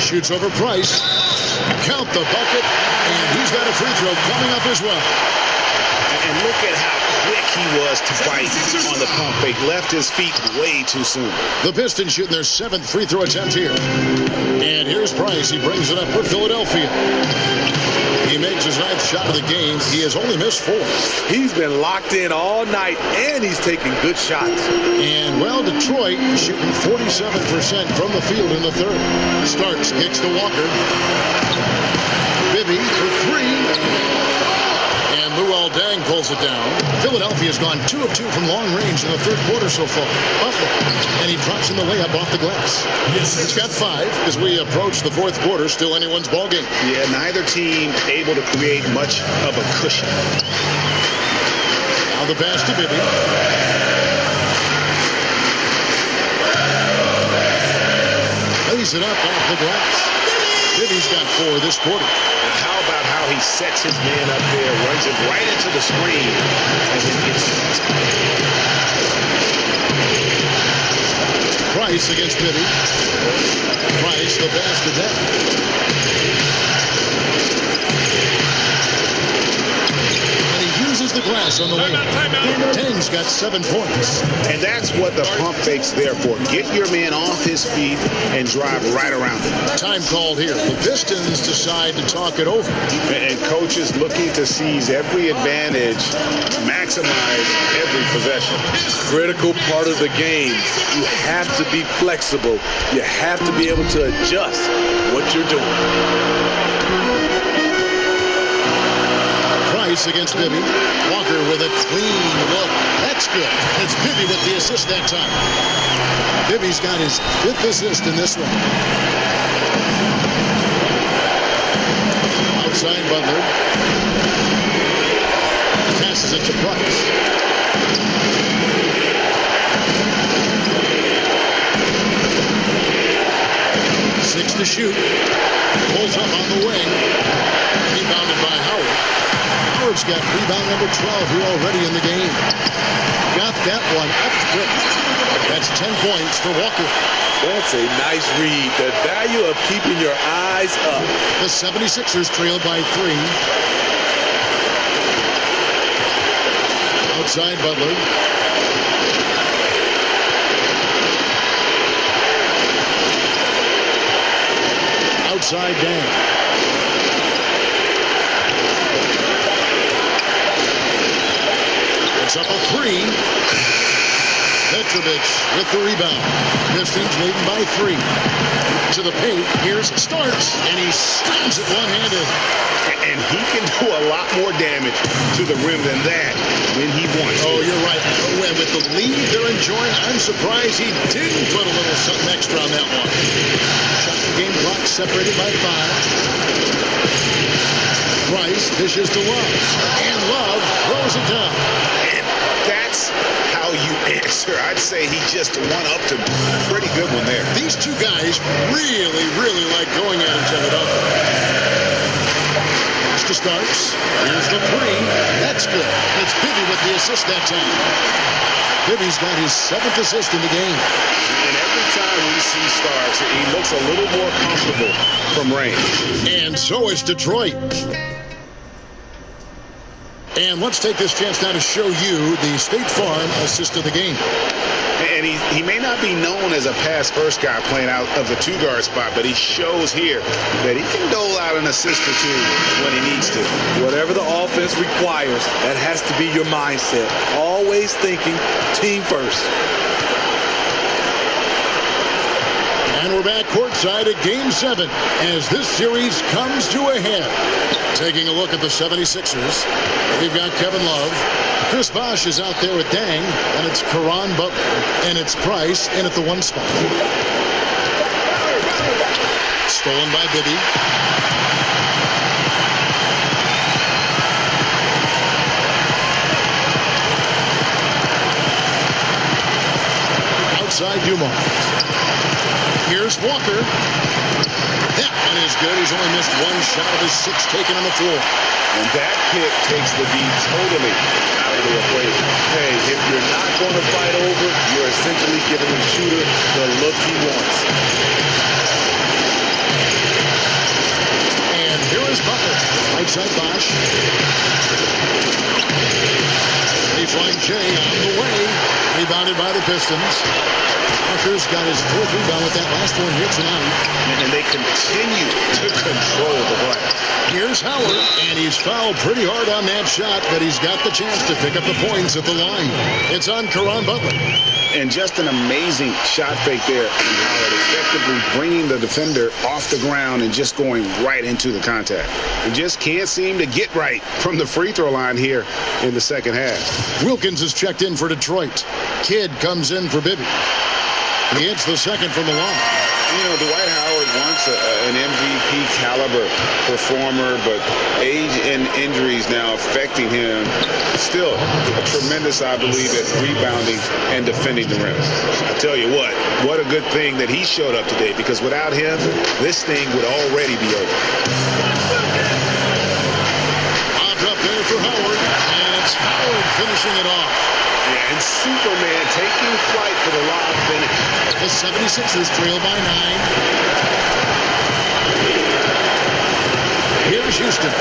Speaker 4: Shoots over Price. Count the bucket, and he's got a free throw coming up as well.
Speaker 7: And look at how quick he was to fight on the pump fake. Left his feet way too soon.
Speaker 4: The Pistons shooting their 7th free throw attempt here. And here's Price. He brings it up for Philadelphia. He makes his 9th shot of the game. He has only missed 4.
Speaker 6: He's been locked in all night, and he's taking good shots.
Speaker 4: And, well, Detroit shooting 47% from the field in the 3rd. Starks, kicks to Walker. Bibby for 3. And Luol Deng pulls it down. Philadelphia's gone 2 of 2 from long range in the 3rd quarter so far. Butler. And he drops in the layup off the glass. He's got 5 as we approach the 4th quarter. Still anyone's ballgame.
Speaker 7: Yeah, neither team able to create much of a cushion.
Speaker 4: Now the pass to Bibby. Lays it up off the glass. Bibby's got 4 this quarter.
Speaker 7: And how about how he sets his man up there, runs it right into the screen, and then gets
Speaker 4: Price against Bibby. Price the pass to Deng. And he uses the glass on the way. Deng's got 7 points.
Speaker 7: And that's what the pump fake's there for. Get your man off his feet and drive right around him.
Speaker 4: Time called here. The Pistons decide to talk it over.
Speaker 7: And coaches looking to seize every advantage, maximize every possession.
Speaker 6: Critical part of the game. You have to be flexible. You have to be able to adjust what you're doing.
Speaker 4: Price against Bibby. Walker with a clean look. That's good. It's Bibby with the assist that time. Bibby's got his 5th assist in this one. Outside Butler. Passes it to Price. Six to shoot. Pulls up on the wing. Rebounded by Howard. Howard's got rebound number 12 here already in the game. Got that one up quick. That's 10 points for Walker.
Speaker 6: That's a nice read. The value of keeping your eyes up.
Speaker 4: The 76ers trail by 3. Outside Butler. Outside Deng. It's up a 3. Petrovic with the rebound. Pistons leading by 3. To the paint. Here's Starks. And he slams it one-handed.
Speaker 7: And he can do a lot more damage to the rim than that when he wants.
Speaker 4: Oh, you're right. Oh, and with the lead they're enjoying, I'm surprised he didn't put a little something extra on that one. Shot game clock separated by 5. Price dishes to Love. And Love throws it down.
Speaker 7: And that's how you answer. I'd say he just won up to pretty good one there.
Speaker 4: These two guys really like going at each other, don't they? To Starks. Here's the 3. That's good. It's Bibby with the assist that time. Bibby's got his 7th assist in the game.
Speaker 7: And every time we see Starks, he looks a little more comfortable from range.
Speaker 4: And so is Detroit. And let's take this chance now to show you the State Farm assist of the game.
Speaker 7: And he may not be known as a pass-first guy playing out of the two-guard spot, but he shows here that he can dole out an assist or two when he needs to.
Speaker 6: Whatever the offense requires, that has to be your mindset. Always thinking team first.
Speaker 4: And we're back courtside at Game 7 as this series comes to a head. Taking a look at the 76ers, we've got Kevin Love. Chris Bosh is out there with Dang, and it's Caron Butler, and it's Price in at the 1 spot. Stolen by Bibby. Outside Dumont. Here's Walker. That one is good. He's only missed 1 shot of his 6 taken on the floor.
Speaker 7: And that kick takes the D totally out of the equation. Hey, if you're not going to fight over, you're essentially giving the shooter the look he wants.
Speaker 4: And here is Butler. Right side Bosh. Baseline J on the way. Rebounded by the Pistons. Walker's got his 4th rebound with that last one here tonight.
Speaker 7: And they continue to control the glass.
Speaker 4: Here's Howard, and he's fouled pretty hard on that shot, but he's got the chance to pick up the points at the line. It's on Caron Butler.
Speaker 7: And just an amazing shot fake there from Howard, effectively bringing the defender off the ground and just going right into the contact. He just can't seem to get right from the free throw line here in the second half.
Speaker 4: Wilkins is checked in for Detroit. Kidd comes in for Bibby. He hits the second from the line.
Speaker 7: You know, Dwight Howard once an MVP caliber performer, but age and injuries now affecting him. Still a tremendous, I believe, at rebounding and defending the rim. I tell you what a good thing that he showed up today, because without him, this thing would already be over.
Speaker 4: Popped up there for Howard, and it's Howard finishing it off.
Speaker 7: Yeah, and Superman taking flight for the lob finish.
Speaker 4: The 76ers trail by 9. Here's Houston.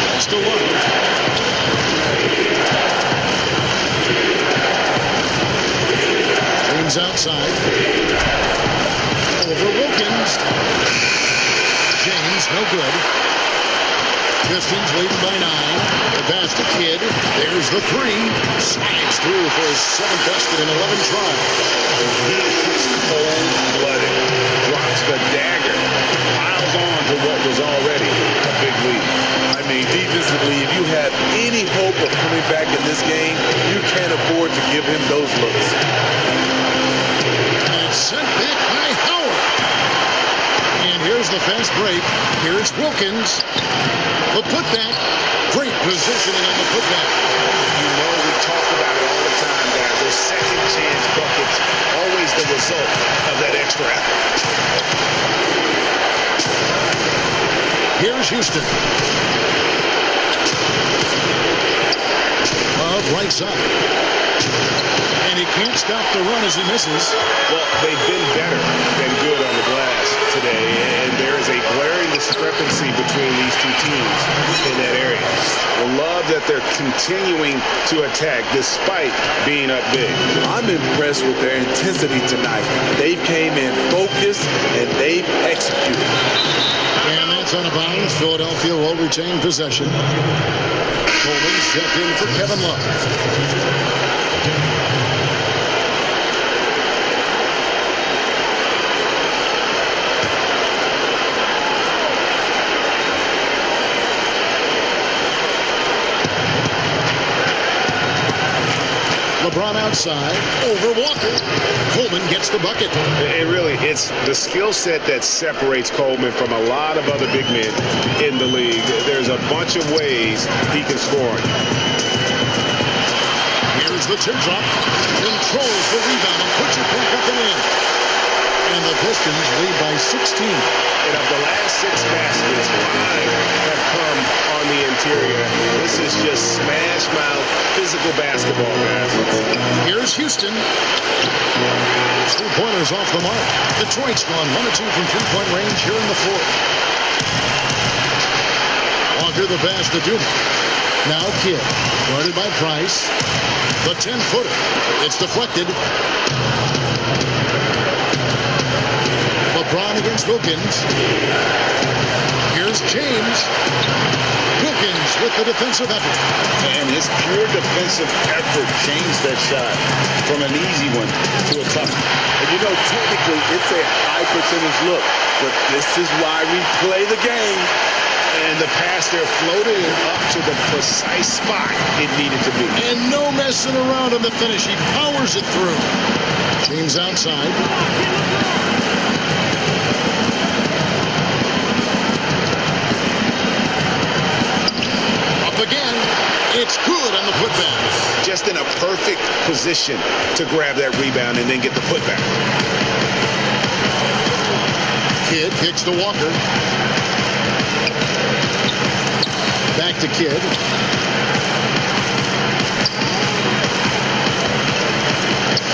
Speaker 4: That's the 1. Green's outside. Over Wilkins. James, no good. Pistons leading by 9. The pass to Kidd. There's the 3. Slides through for his 7th basket in 11 tries.
Speaker 7: He's cold-blooded. Drops the dagger. Piles on to what was already a big lead.
Speaker 6: I mean, defensively, if you have any hope of coming back in this game, you can't afford to give him those looks.
Speaker 4: And it's sent back by Howard. And here's the fast break. Here's Wilkins. The putback. Great positioning on the putback.
Speaker 7: You know, we talk about it all the time, guys. Those second chance buckets, always the result of that extra effort.
Speaker 4: Here's Houston. Love right side. And he can't stop the run as he misses.
Speaker 7: Well, they've been better than good on the glass today, and there is a glaring discrepancy between these two teams in that area. I love that they're continuing to attack despite being up big.
Speaker 6: I'm impressed with their intensity tonight. They came in focused and they've executed.
Speaker 4: And that's out of bounds. Philadelphia will retain possession. Coleman checked in for Kevin Love. LeBron outside, over Walker. Coleman gets the bucket.
Speaker 7: It's the skill set that separates Coleman from a lot of other big men in the league. There's a bunch of ways he can score.
Speaker 4: Here's the tip drop. Controls the rebound and puts it back up and in. And the Pistons lead by 16.
Speaker 7: And of the last 6 baskets, 5 have come on the interior. This is just smash mouth physical basketball, guys.
Speaker 4: Here's Houston. 3-pointers off the mark. Detroit's gone 1 or 2 from 3-point range here in the 4th. Walker the pass to Dumont. Now Kidd, guarded by Price. The 10-footer. It's deflected. LeBron against Wilkins. Here's James. Wilkins with the defensive effort.
Speaker 7: And his pure defensive effort changed that shot from an easy one to a tough one.
Speaker 6: And you know, technically, it's a high percentage look, but this is why we play the game.
Speaker 7: And the pass there floated up to the precise spot it needed to be.
Speaker 4: And no messing around on the finish. He powers it through. James outside. Up again. It's good on the putback.
Speaker 7: Just in a perfect position to grab that rebound and then get the putback.
Speaker 4: Kidd kicks to Walker. Back to Kidd.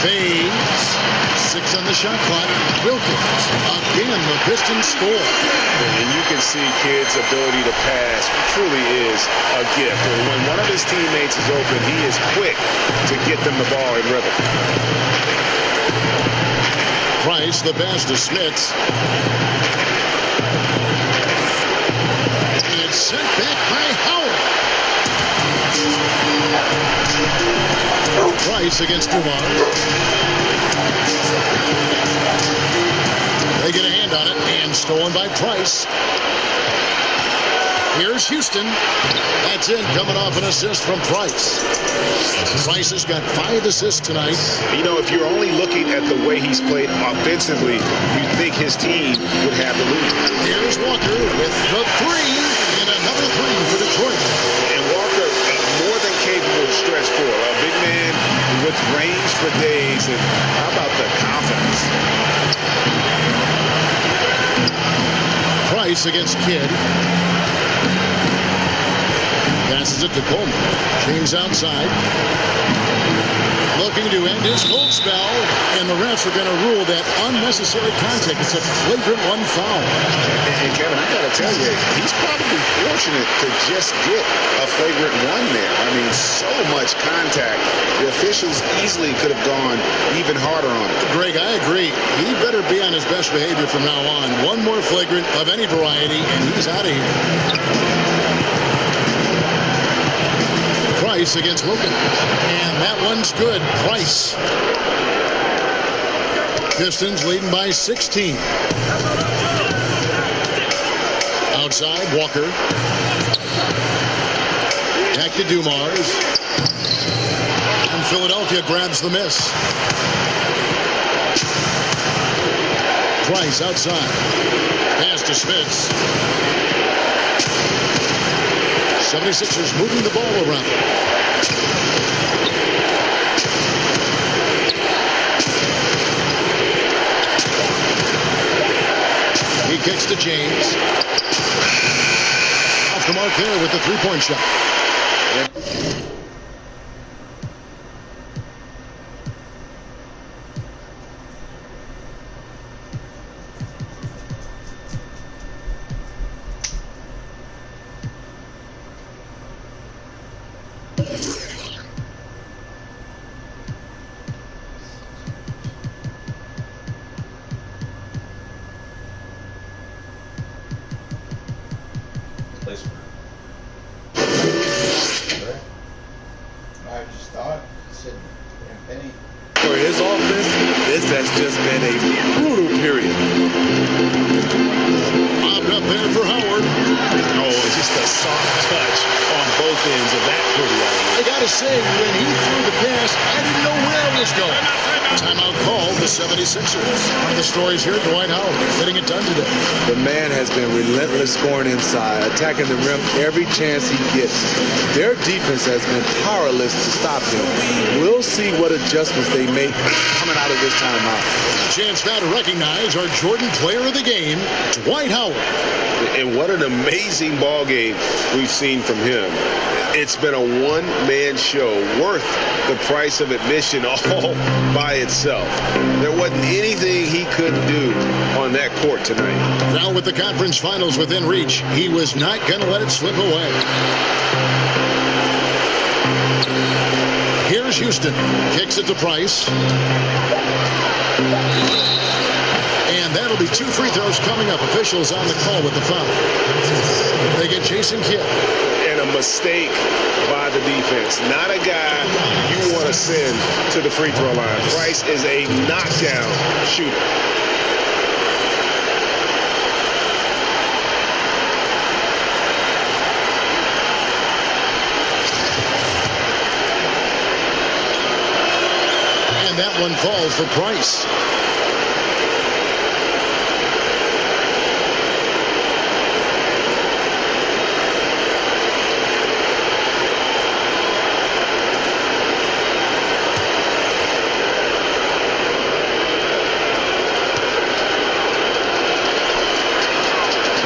Speaker 4: Fades. 6 on the shot clock. Wilkins. Again, the Pistons score.
Speaker 7: And you can see Kidd's ability to pass truly is a gift. And when one of his teammates is open, he is quick to get them the ball in rhythm.
Speaker 4: Price, the pass to Smits. And it's sent back by Howard. Price against Dumars. They get a hand on it and stolen by Price. Here's Houston. That's in, coming off an assist from Price. Price has got 5 assists tonight.
Speaker 7: You know, if you're only looking at the way he's played offensively, you'd think his team would have the lead.
Speaker 4: Here's Walker with the 3 and another 3 for Detroit.
Speaker 7: And Walker, more than capable of stretch 4. A big man with range for days. And how about the confidence?
Speaker 4: Price against Kidd. Passes it to Coleman. James outside. Looking to end his cold spell. And the refs are going to rule that unnecessary contact. It's a flagrant 1 foul.
Speaker 7: And Kevin, I got to tell you, he's probably fortunate to just get a flagrant 1 there. I mean, so much contact. The officials easily could have gone even harder on it.
Speaker 4: Greg, I agree. He better be on his best behavior from now on. 1 more flagrant of any variety, and he's out of here. Price against Wilkins. And that one's good. Price. Pistons leading by 16. Outside, Walker. Back to Dumars. And Philadelphia grabs the miss. Price outside. Pass to Smits. 76ers moving the ball around. He kicks to James. Off the mark there with the 3-point shot.
Speaker 6: For his offense, this has just been a brutal period.
Speaker 4: Bobbed up there for Howard.
Speaker 7: Oh, just a soft touch on both ends of that pretty idea.
Speaker 4: I gotta say, when he threw the pass, I didn't know where it was going. Timeout called the 76ers. One of the stories here, Dwight Howard getting it done today.
Speaker 6: The man has been relentless scoring inside, attacking the rim every chance he gets. Their defense has been powerless to stop him. We'll see what adjustments they make coming out of this timeout.
Speaker 4: Chance now to recognize our Jordan Player of the Game, Dwight Howard.
Speaker 7: And what an amazing ball game we've seen from him. It's been a one-man show worth the price of admission all by itself. There wasn't anything he couldn't do on that court tonight.
Speaker 4: Now with the conference finals within reach, he was not going to let it slip away. Here's Houston. Kicks it to Price. And that'll be 2 free throws coming up. Officials on the call with the foul. They get Jason Kidd.
Speaker 7: And a mistake by the defense. Not a guy you want to send to the free throw line. Price is a knockdown shooter.
Speaker 4: And that one falls for Price.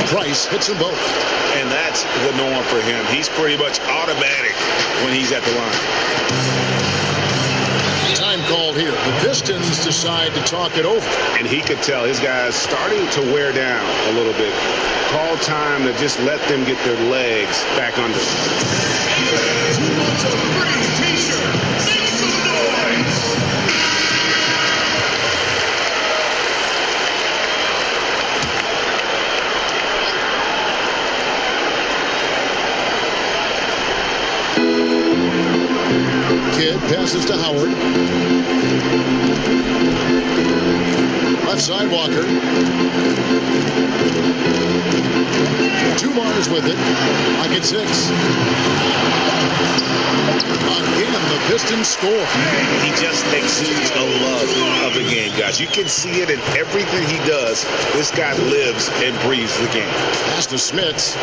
Speaker 4: Price hits them both.
Speaker 7: And that's the norm for him. He's pretty much automatic when he's at the line.
Speaker 4: Time called here. The Pistons decide to talk it over.
Speaker 7: And he could tell his guys starting to wear down a little bit. Call time to just let them get their legs back under.
Speaker 3: Who wants a free t-shirt? Make some noise!
Speaker 4: Kidd passes to Howard. Left side, Walker. 2 Mars with it. Like it's 6. Again, the Pistons score.
Speaker 7: He just exudes a love of the game, guys. You can see it in everything he does. This guy lives and breathes the game.
Speaker 4: Pass to Smits.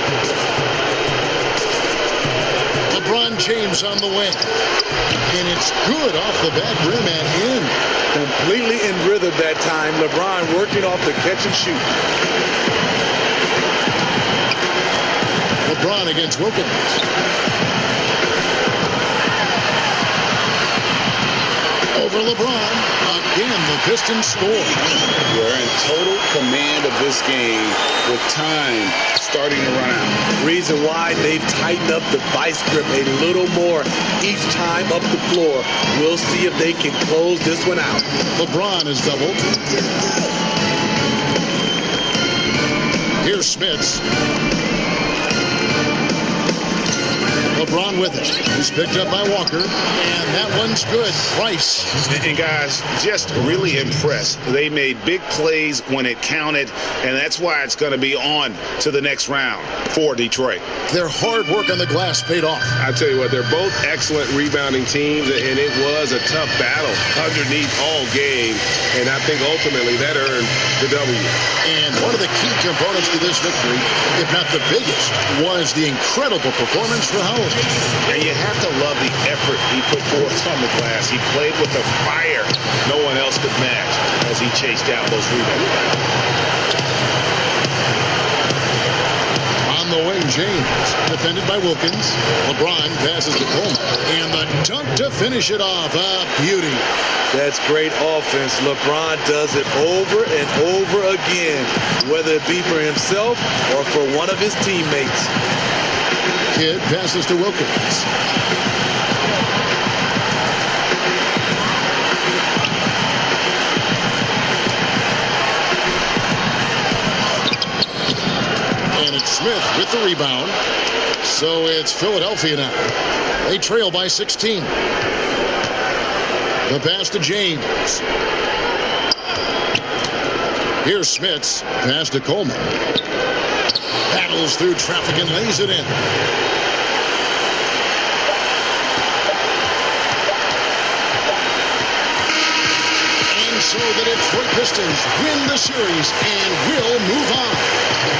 Speaker 4: LeBron James on the wing. And it's good off the back rim and in.
Speaker 6: Completely in rhythm that time. LeBron working off the catch and shoot.
Speaker 4: LeBron against Wilkins. Over LeBron. Again, the Pistons score.
Speaker 12: We're in total command of this game with time starting to run out.
Speaker 6: Reason why they've tightened up the vice grip a little more each time up the floor. We'll see if they can close this one out.
Speaker 4: LeBron is doubled. Here's Smits. LeBron with it. He's picked up by Walker. And that one's good. Price.
Speaker 7: And guys, just really impressed. They made big plays when it counted, and that's why it's going to be on to the next round for Detroit.
Speaker 4: Their hard work on the glass paid off.
Speaker 7: I tell you what, they're both excellent rebounding teams, and it was a tough battle underneath all game, and I think ultimately that earned the W.
Speaker 4: And one of the key components to this victory, if not the biggest, was the incredible performance for Howard.
Speaker 7: And you have to love the effort he put forth on the glass. He played with a fire no one else could match as he chased down those rebounds.
Speaker 4: On the wing, James, defended by Wilkins. LeBron passes to Coleman. And the dunk to finish it off. A beauty.
Speaker 6: That's great offense. LeBron does it over and over again, whether it be for himself or for one of his teammates.
Speaker 4: Kidd passes to Wilkins. And it's Smith with the rebound. So it's Philadelphia now. They trail by 16. The pass to James. Here's Smits. Pass to Coleman. Battles through traffic and lays it in. And so the Detroit Pistons win the series and will move on.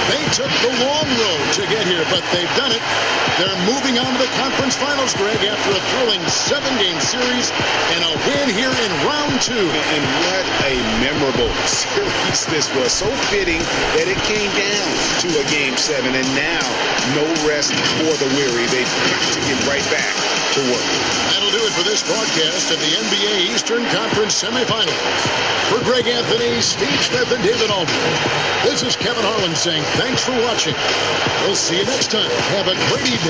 Speaker 4: They took the long road to get here, but they've done it. They're moving on to the conference finals, Greg, after a thrilling 7-game series and a win here in round 2.
Speaker 7: And what a memorable series this was. So fitting that it came down to a Game 7, and now no rest for the weary. They've got to get right back to work.
Speaker 4: That'll do it for this broadcast of the NBA Eastern Conference semifinals. For Greg Anthony, Steve Smith, and David Aldridge, this is Kevin Harlan saying thanks for watching. We'll see you next time. Have a great evening.